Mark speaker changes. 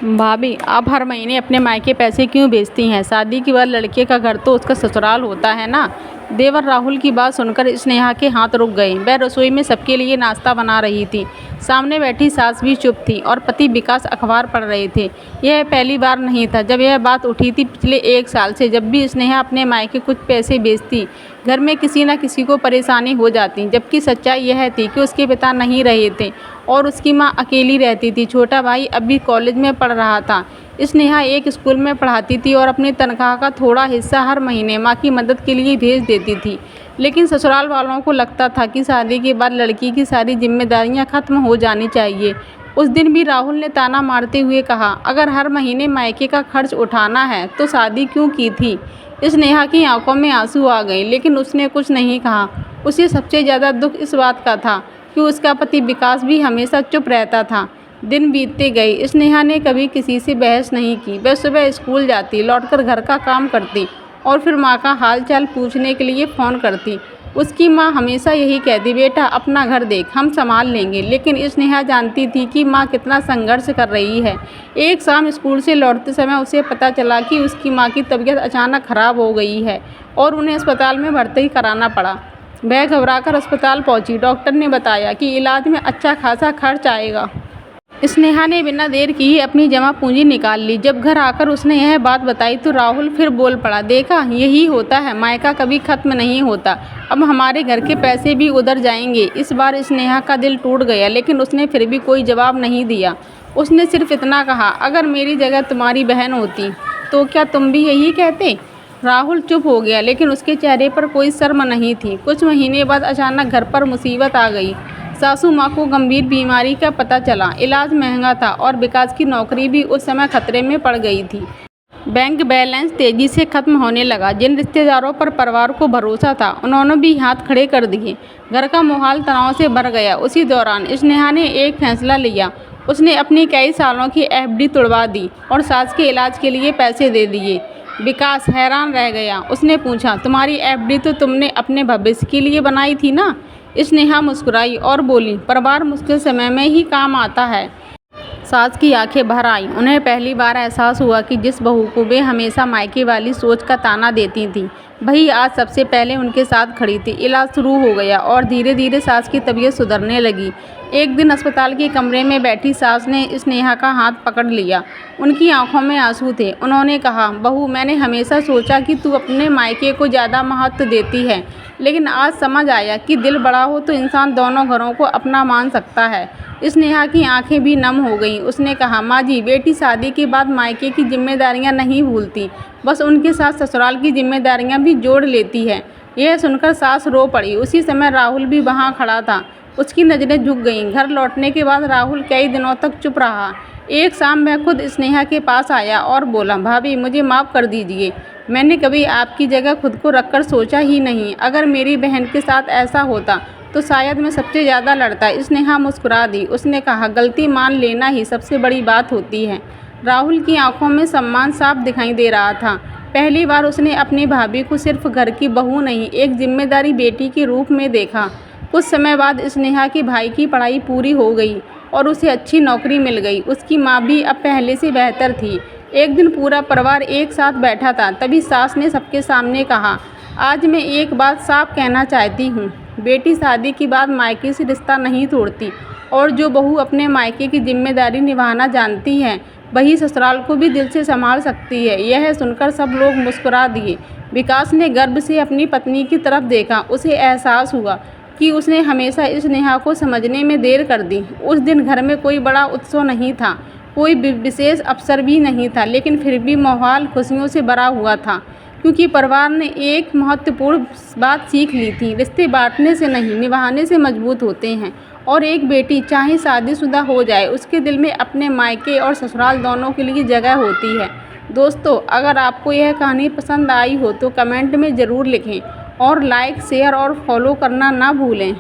Speaker 1: भाभी, आप हर महीने अपने मायके पैसे क्यों भेजती हैं? शादी के बाद लड़के का घर तो उसका ससुराल होता है ना। देवर राहुल की बात सुनकर स्नेहा के हाथ रुक गए। वह रसोई में सबके लिए नाश्ता बना रही थी। सामने बैठी सास भी चुप थी और पति विकास अखबार पढ़ रहे थे। यह पहली बार नहीं था जब यह बात उठी थी। पिछले 1 साल से जब भी स्नेहा अपने मायके कुछ पैसे भेजती, घर में किसी न किसी को परेशानी हो जाती। जबकि सच्चाई यह थी कि उसके पिता नहीं रहे थे और उसकी माँ अकेली रहती थी। छोटा भाई अभी कॉलेज में पढ़ रहा था। स्नेहा एक स्कूल में पढ़ाती थी और अपनी तनख्वाह का थोड़ा हिस्सा हर महीने माँ की मदद के लिए भेज देती थी। लेकिन ससुराल वालों को लगता था कि शादी के बाद लड़की की सारी जिम्मेदारियां खत्म हो जानी चाहिए। उस दिन भी राहुल ने ताना मारते हुए कहा, अगर हर महीने मायके का खर्च उठाना है तो शादी क्यों की थी? स्नेहा की आंखों में आंसू आ गए, लेकिन उसने कुछ नहीं कहा। उसे सबसे ज़्यादा दुख इस बात का था कि उसका पति विकास भी हमेशा चुप रहता था। दिन बीतते गए। स्नेहा ने कभी किसी से बहस नहीं की। वह सुबह स्कूल जाती, लौटकर घर का काम करती और फिर माँ का हाल चाल पूछने के लिए फ़ोन करती। उसकी माँ हमेशा यही कहती, बेटा अपना घर देख, हम संभाल लेंगे। लेकिन स्नेहा जानती थी कि माँ कितना संघर्ष कर रही है। एक शाम स्कूल से लौटते समय उसे पता चला कि उसकी माँ की तबीयत अचानक ख़राब हो गई है और उन्हें अस्पताल में भर्ती कराना पड़ा। वह घबराकर अस्पताल पहुंची। डॉक्टर ने बताया कि इलाज में अच्छा खासा खर्च आएगा। स्नेहा ने बिना देर किए अपनी जमा पूंजी निकाल ली। जब घर आकर उसने यह बात बताई तो राहुल फिर बोल पड़ा, देखा यही होता है, मायका कभी खत्म नहीं होता। अब हमारे घर के पैसे भी उधर जाएंगे। इस बार स्नेहा का दिल टूट गया, लेकिन उसने फिर भी कोई जवाब नहीं दिया। उसने सिर्फ इतना कहा, अगर मेरी जगह तुम्हारी बहन होती तो क्या तुम भी यही कहते? राहुल चुप हो गया, लेकिन उसके चेहरे पर कोई शर्म नहीं थी। कुछ महीने बाद अचानक घर पर मुसीबत आ गई। सासू माँ को गंभीर बीमारी का पता चला। इलाज महंगा था और विकास की नौकरी भी उस समय खतरे में पड़ गई थी। बैंक बैलेंस तेजी से खत्म होने लगा। जिन रिश्तेदारों पर परिवार को भरोसा था, उन्होंने भी हाथ खड़े कर दिए। घर का माहौल तनाव से भर गया। उसी दौरान स्नेहा ने एक फैसला लिया। उसने अपनी कई सालों की एफडी तुड़वा दी और सास के इलाज के लिए पैसे दे दिए। विकास हैरान रह गया। उसने पूछा, तुम्हारी एफडी तो तुमने अपने भविष्य के लिए बनाई थी ना? स्नेहा मुस्कुराई और बोली, परिवार मुश्किल समय में ही काम आता है। सास की आंखें भर आईं। उन्हें पहली बार एहसास हुआ कि जिस बहू को वे हमेशा मायके वाली सोच का ताना देती थीं, वही आज सबसे पहले उनके साथ खड़ी थी। इलाज शुरू हो गया और धीरे धीरे सास की तबीयत सुधरने लगी। एक दिन अस्पताल के कमरे में बैठी सास ने स्नेहा का हाथ पकड़ लिया। उनकी आंखों में आंसू थे। उन्होंने कहा, बहू, मैंने हमेशा सोचा कि तू अपने मायके को ज़्यादा महत्व देती है, लेकिन आज समझ आया कि दिल बड़ा हो तो इंसान दोनों घरों को अपना मान सकता है। स्नेहा की आंखें भी नम हो गईं। उसने कहा, माँ जी, बेटी शादी के बाद मायके की जिम्मेदारियां नहीं भूलती, बस उनके साथ ससुराल की जिम्मेदारियां भी जोड़ लेती है। यह सुनकर सास रो पड़ी। उसी समय राहुल भी वहां खड़ा था। उसकी नज़रें झुक गईं। घर लौटने के बाद राहुल कई दिनों तक चुप रहा। एक शाम वह खुद स्नेहा के पास आया और बोला, भाभी, मुझे माफ़ कर दीजिए। मैंने कभी आपकी जगह खुद को रखकर सोचा ही नहीं। अगर मेरी बहन के साथ ऐसा होता तो शायद मैं सबसे ज़्यादा लड़ता। स्नेहा मुस्कुरा दी। उसने कहा, गलती मान लेना ही सबसे बड़ी बात होती है। राहुल की आंखों में सम्मान साफ दिखाई दे रहा था। पहली बार उसने अपनी भाभी को सिर्फ घर की बहू नहीं, एक जिम्मेदारी बेटी के रूप में देखा। कुछ समय बाद स्नेहा के भाई की पढ़ाई पूरी हो गई और उसे अच्छी नौकरी मिल गई। उसकी माँ भी अब पहले से बेहतर थी। एक दिन पूरा परिवार एक साथ बैठा था। तभी सास ने सबके सामने कहा, आज मैं एक बात साफ कहना चाहती हूँ। बेटी शादी के बाद मायके से रिश्ता नहीं तोड़ती और जो बहू अपने मायके की जिम्मेदारी निभाना जानती है, वही ससुराल को भी दिल से संभाल सकती है। यह सुनकर सब लोग मुस्कुरा दिए। विकास ने गर्व से अपनी पत्नी की तरफ देखा। उसे एहसास हुआ कि उसने हमेशा स्नेहा को समझने में देर कर दी। उस दिन घर में कोई बड़ा उत्सव नहीं था, कोई विशेष अवसर भी नहीं था, लेकिन फिर भी माहौल खुशियों से भरा हुआ था, क्योंकि परिवार ने एक महत्वपूर्ण बात सीख ली थी, रिश्ते बांटने से नहीं, निभाने से मजबूत होते हैं। और एक बेटी चाहे शादीशुदा हो जाए, उसके दिल में अपने मायके और ससुराल दोनों के लिए जगह होती है। दोस्तों, अगर आपको यह कहानी पसंद आई हो तो कमेंट में ज़रूर लिखें और लाइक, शेयर और फॉलो करना ना भूलें।